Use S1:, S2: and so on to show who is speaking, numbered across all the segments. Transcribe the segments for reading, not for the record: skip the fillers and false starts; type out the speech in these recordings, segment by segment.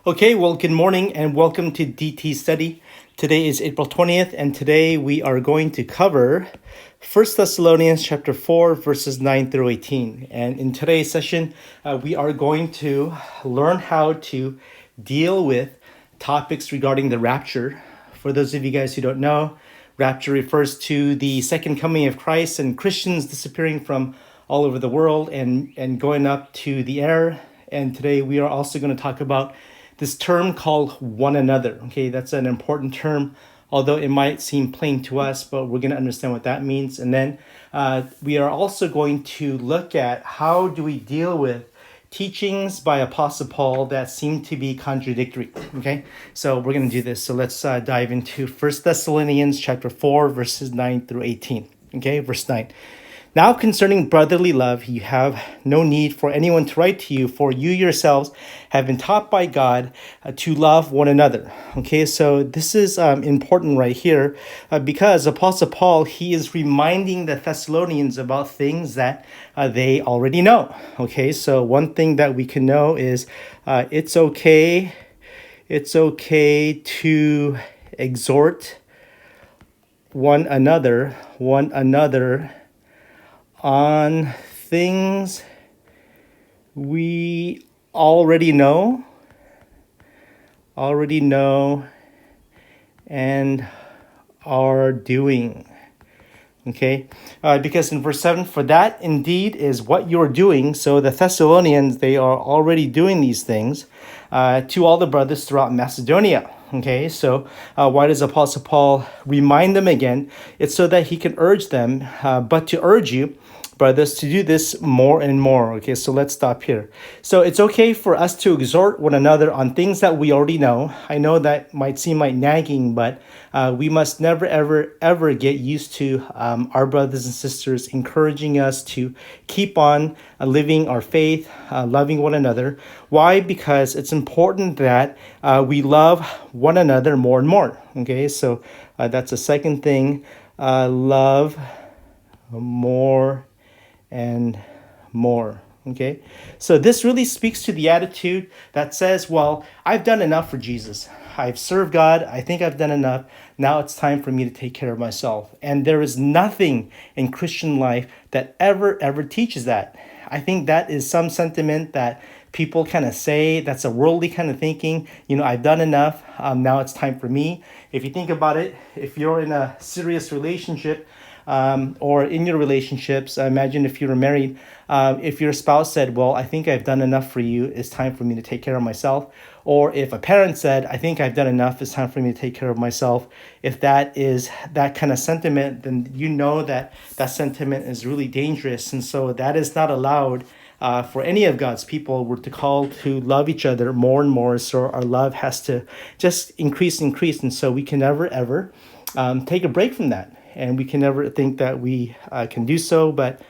S1: Okay, well, good morning and welcome to DT Study. Today is April 20th, and today we are going to cover 1 Thessalonians chapter 4, verses 9 through 18. And in today's session, we are going to learn how to deal with topics regarding the rapture. For those of you guys who don't know, rapture refers to the second coming of Christ and Christians disappearing from all over the world and going up to the air. And today we are also going to talk about this term called one another. Okay, that's an important term, although it might seem plain to us, but we're going to understand what that means. And then we are also going to look at how do we deal with teachings by Apostle Paul that seem to be contradictory. Okay, so we're going to do this. So let's dive into 1 Thessalonians chapter 4, verses 9 through 18. Okay, verse 9. Now concerning brotherly love, you have no need for anyone to write to you, for you yourselves have been taught by God to love one another. Okay, so this is important right here because Apostle Paul, he is reminding the Thessalonians about things that they already know. Okay, so one thing that we can know is it's okay to exhort one another on things we already know and are doing. Okay, because in verse 7, for that indeed is what you're doing. So the Thessalonians, they are already doing these things to all the brothers throughout Macedonia. Okay, so why does Apostle Paul remind them again? It's so that he can urge them, but to urge you, brothers, to do this more and more. Okay, so let's stop here. So it's okay for us to exhort one another on things that we already know. I know that might seem like nagging, but we must never, ever get used to our brothers and sisters encouraging us to keep on living our faith, loving one another. Why? Because it's important that we love one another more and more. Okay, so that's the second thing. Love more and more. Okay, so this really speaks to the attitude that says, well, I've done enough for Jesus. I've served God. I think I've done enough. Now it's time for me to take care of myself. And there is nothing in Christian life that ever teaches that. I think that is some sentiment that people kind of say. That's a worldly kind of thinking. I've done enough. Now it's time for me. If you think about it, if you're in a serious relationship, or in your relationships, imagine if you were married, if your spouse said, well, I think I've done enough for you, it's time for me to take care of myself. Or if a parent said, I think I've done enough, it's time for me to take care of myself. If that is that kind of sentiment, then you know that that sentiment is really dangerous. And so that is not allowed for any of God's people. We're to call to love each other more and more. So our love has to just increase. And so we can never, ever take a break from that. And we can never think that we can do so, but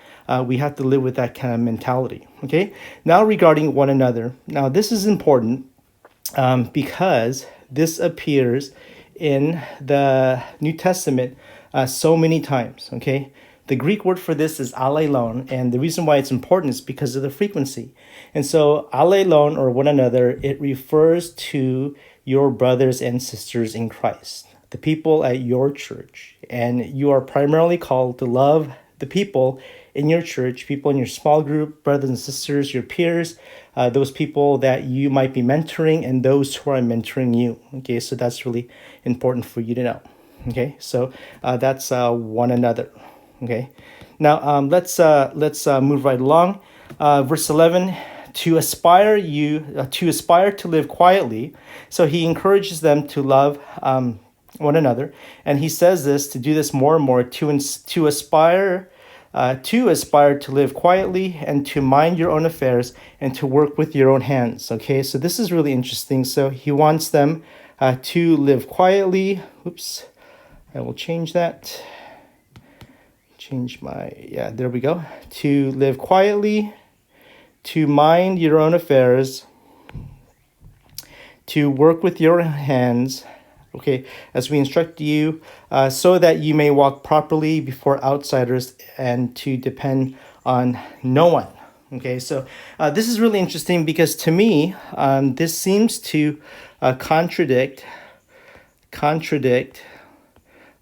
S1: we have to live with that kind of mentality. Okay. Now regarding one another. Now this is important because this appears in the New Testament so many times. Okay. The Greek word for this is allelon, and the reason why it's important is because of the frequency. And so allelon, or one another, it refers to your brothers and sisters in Christ, the people at your church. And you are primarily called to love the people in your church, people in your small group, brothers and sisters, your peers, those people that you might be mentoring, and those who are mentoring you. Okay, so that's really important for you to know. Okay, so that's one another. Okay, now let's move right along. Verse 11. To aspire to live quietly. So he encourages them to love one another, and he says this, to do this more and more, to aspire to live quietly, and to mind your own affairs, and to work with your own hands. Okay, so this is really interesting. So he wants them to live quietly. Oops, I will change that. There we go. To live quietly, to mind your own affairs, to work with your hands, okay, as we instruct you, so that you may walk properly before outsiders and to depend on no one. Okay, so this is really interesting because to me, this seems to contradict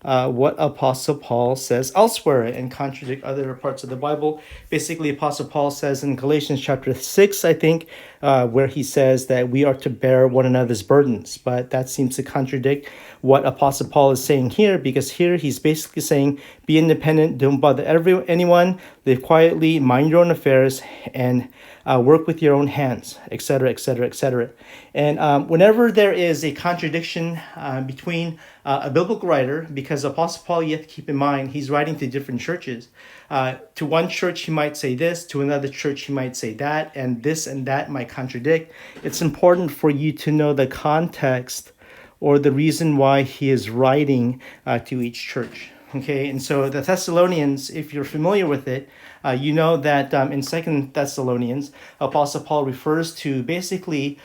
S1: what Apostle Paul says elsewhere and contradict other parts of the Bible. Basically, Apostle Paul says in Galatians chapter 6, I think, where he says that we are to bear one another's burdens. But that seems to contradict what Apostle Paul is saying here, because here he's basically saying, be independent, don't bother anyone, live quietly, mind your own affairs, and work with your own hands, etc., etc., etc. And whenever there is a contradiction between a biblical writer, because Apostle Paul, you have to keep in mind, he's writing to different churches. To one church, he might say this, to another church, he might say that, and this and that might contradict. It's important for you to know the context or the reason why he is writing to each church. Okay, and so the Thessalonians, if you're familiar with it, you know that in 2 Thessalonians, Apostle Paul refers to basically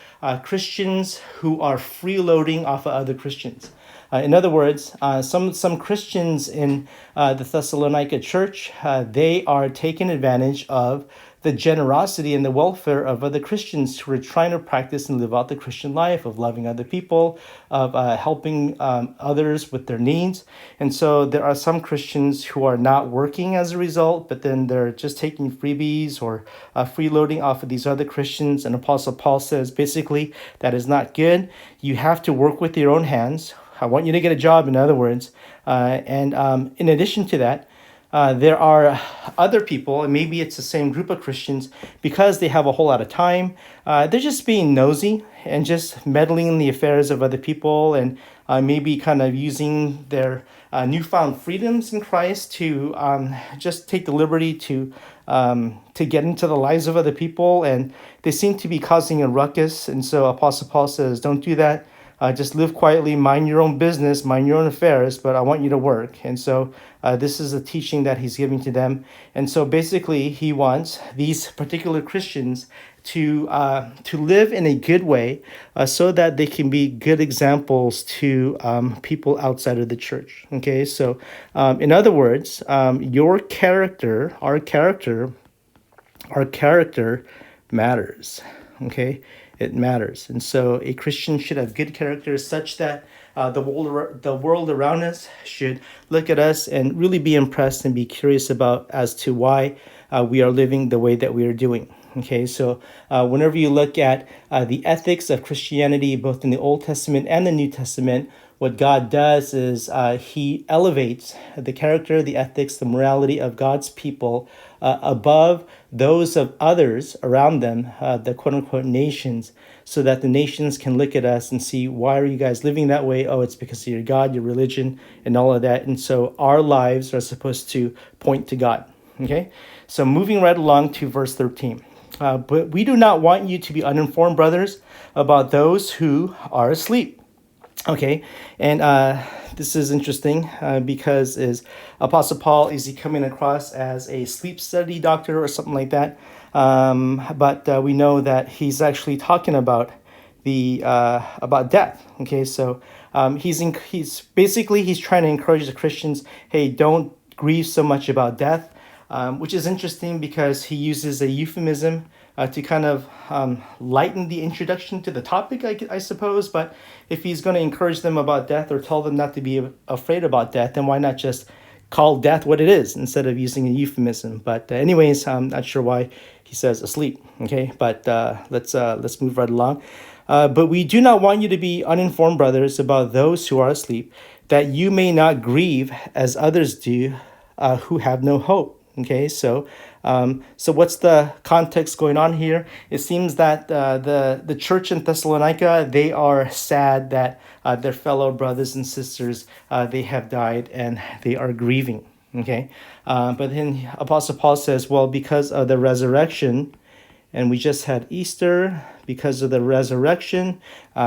S1: Christians who are freeloading off of other Christians. In other words, some Christians in the Thessalonica church, they are taking advantage of the generosity and the welfare of other Christians who are trying to practice and live out the Christian life of loving other people, of helping others with their needs. And so there are some Christians who are not working as a result, but then they're just taking freebies or freeloading off of these other Christians. And Apostle Paul says, basically, that is not good. You have to work with your own hands. I want you to get a job, in other words. And in addition to that, there are other people, and maybe it's the same group of Christians, because they have a whole lot of time, they're just being nosy and just meddling in the affairs of other people, and maybe kind of using their newfound freedoms in Christ to just take the liberty to get into the lives of other people, and they seem to be causing a ruckus. And so Apostle Paul says, don't do that. Just live quietly, mind your own business, mind your own affairs, but I want you to work. And so this is a teaching that he's giving to them. And so basically he wants these particular Christians to live in a good way so that they can be good examples to people outside of the church. Okay, so in other words, your character, our character matters. Okay, it matters. And so a Christian should have good character such that the world around us should look at us and really be impressed and be curious about as to why we are living the way that we are doing. Okay, so whenever you look at the ethics of Christianity, both in the Old Testament and the New Testament, what God does is he elevates the character, the ethics, the morality of God's people above those of others around them, the quote-unquote nations, so that the nations can look at us and see, why are you guys living that way? Oh, it's because of your God, your religion, and all of that. And so our lives are supposed to point to God. Okay, so moving right along to verse 13. But we do not want you to be uninformed, brothers, about those who are asleep. Okay, and this is interesting because is Apostle Paul, is he coming across as a sleep study doctor or something like that? But we know that he's actually talking about about death. Okay, so he's basically trying to encourage the Christians, hey, don't grieve so much about death, which is interesting because he uses a euphemism to kind of lighten the introduction to the topic, I suppose. But if he's going to encourage them about death or tell them not to be afraid about death, then why not just call death what it is instead of using a euphemism? But anyways, I'm not sure why he says asleep. Okay, but let's move right along. But we do not want you to be uninformed, brothers, about those who are asleep, that you may not grieve as others do, who have no hope. Okay, so what's the context going on here? It seems that the church in Thessalonica, they are sad that their fellow brothers and sisters, they have died and they are grieving. Okay, but then Apostle Paul says, well, because of the resurrection, and we just had Easter, because of the resurrection,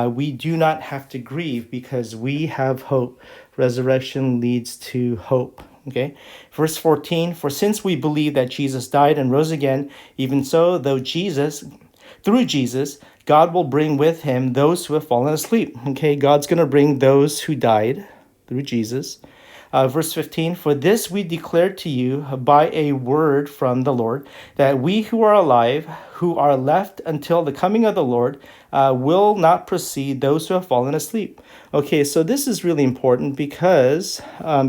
S1: we do not have to grieve because we have hope. Resurrection leads to hope. Okay, verse 14, for since we believe that Jesus died and rose again, even so, through Jesus, God will bring with him those who have fallen asleep. Okay, God's going to bring those who died through Jesus Verse 15, for this we declare to you by a word from the Lord, that we who are alive, who are left until the coming of the Lord, will not precede those who have fallen asleep. Okay, so this is really important because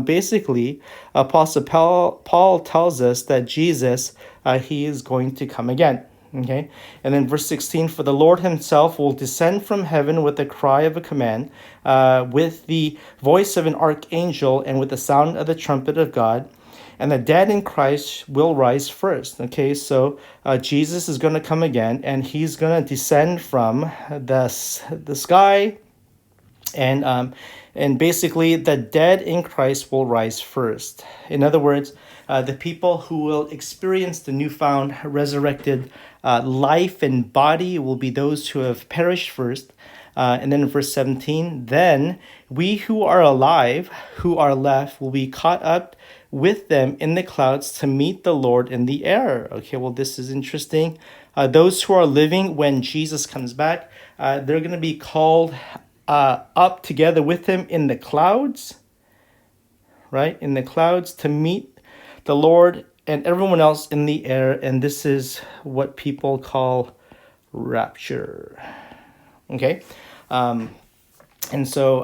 S1: basically Apostle Paul tells us that Jesus, he is going to come again. Okay, and then verse 16, for the Lord himself will descend from heaven with the cry of a command, with the voice of an archangel, and with the sound of the trumpet of God, and the dead in Christ will rise first. Okay, so Jesus is going to come again, and he's going to descend from the sky, and basically the dead in Christ will rise first. In other words, the people who will experience the newfound resurrected life and body will be those who have perished first. And then in verse 17, then we who are alive, who are left, will be caught up with them in the clouds to meet the Lord in the air. Okay, well, this is interesting. Those who are living when Jesus comes back, they're going to be called up together with him in the clouds, right? In the clouds to meet the Lord and everyone else in the air. And this is what people call rapture. Okay? And so,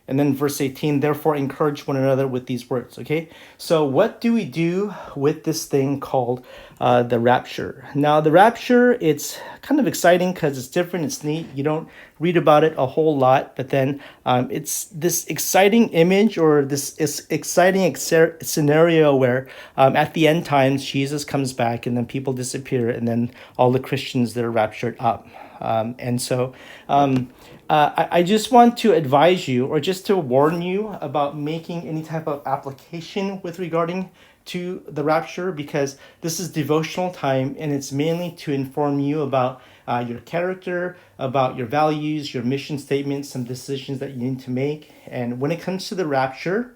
S1: and then verse 18, therefore encourage one another with these words. Okay? So what do we do with this thing called the rapture? Now, the rapture, it's kind of exciting because it's different, it's neat. You don't read about it a whole lot, but then it's this exciting image, or this exciting scenario where at the end times, Jesus comes back and then people disappear, and then all the Christians that are raptured up. I just want to advise you, or just to warn you about making any type of application with regarding to the rapture, because this is devotional time and it's mainly to inform you about your character, about your values, your mission statements, some decisions that you need to make. And when it comes to the rapture,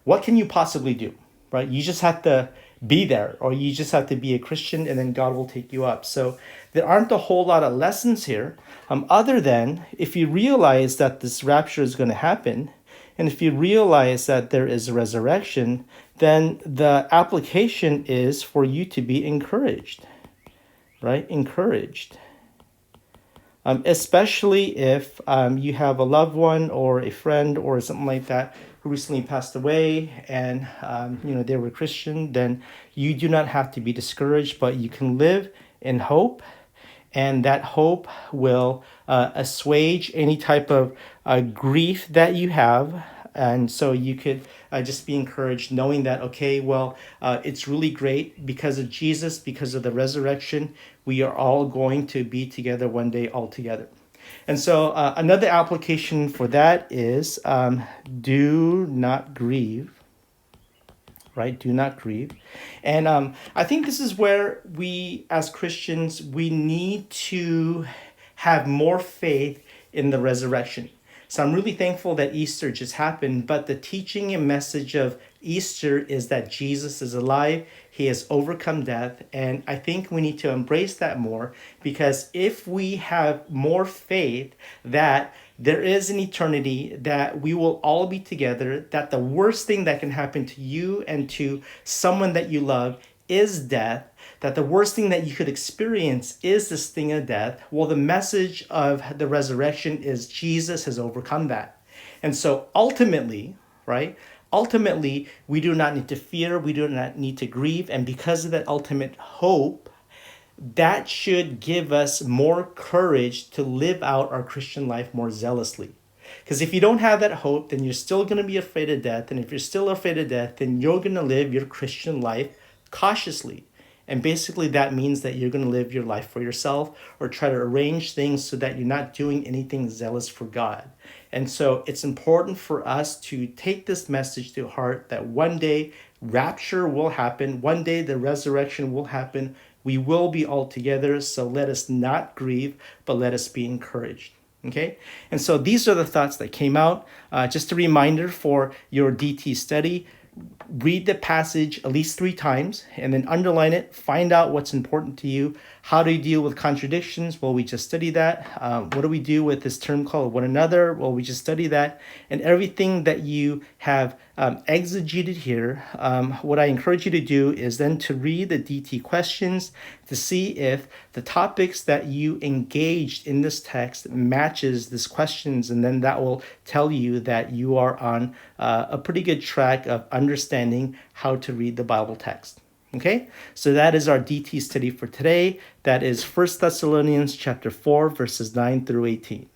S1: what can you possibly do, right? You just have to be there, or you just have to be a Christian, and then God will take you up. So there aren't a whole lot of lessons here, other than if you realize that this rapture is going to happen, and if you realize that there is a resurrection, then the application is for you to be encouraged, right? Encouraged. Especially if you have a loved one or a friend or something like that who recently passed away, and they were Christian, then you do not have to be discouraged, but you can live in hope, and that hope will assuage any type of grief that you have. And so you could just be encouraged knowing that, okay, well, it's really great because of Jesus, because of the resurrection, we are all going to be together one day all together. And so another application for that is do not grieve, right? Do not grieve. And I think this is where we, as Christians, we need to have more faith in the resurrection. So I'm really thankful that Easter just happened, but the teaching and message of Easter is that Jesus is alive. He has overcome death. And I think we need to embrace that more, because if we have more faith that there is an eternity, that we will all be together, that the worst thing that can happen to you and to someone that you love is death, that the worst thing that you could experience is this thing of death, well, the message of the resurrection is Jesus has overcome that. And so ultimately, right, ultimately, we do not need to fear, we do not need to grieve, and because of that ultimate hope, that should give us more courage to live out our Christian life more zealously. Because if you don't have that hope, then you're still going to be afraid of death. And if you're still afraid of death, then you're going to live your Christian life cautiously. And basically that means that you're going to live your life for yourself, or try to arrange things so that you're not doing anything zealous for God. And so it's important for us to take this message to heart, that one day rapture will happen. One day the resurrection will happen. We will be all together. So let us not grieve, but let us be encouraged. Okay, and so these are the thoughts that came out. Just a reminder for your DT study: read the passage at least 3 times and then underline it. Find out what's important to you. How do you deal with contradictions? Well, we just studied that. What do we do with this term called one another? Well, we just studied that. And everything that you have exegeted here, what I encourage you to do is then to read the DT questions to see if the topics that you engaged in this text matches these questions, and then that will tell you that you are on a pretty good track of understanding how to read the Bible text. Okay, so that is our DT study for today. That is 1 Thessalonians chapter 4, verses 9 through 18.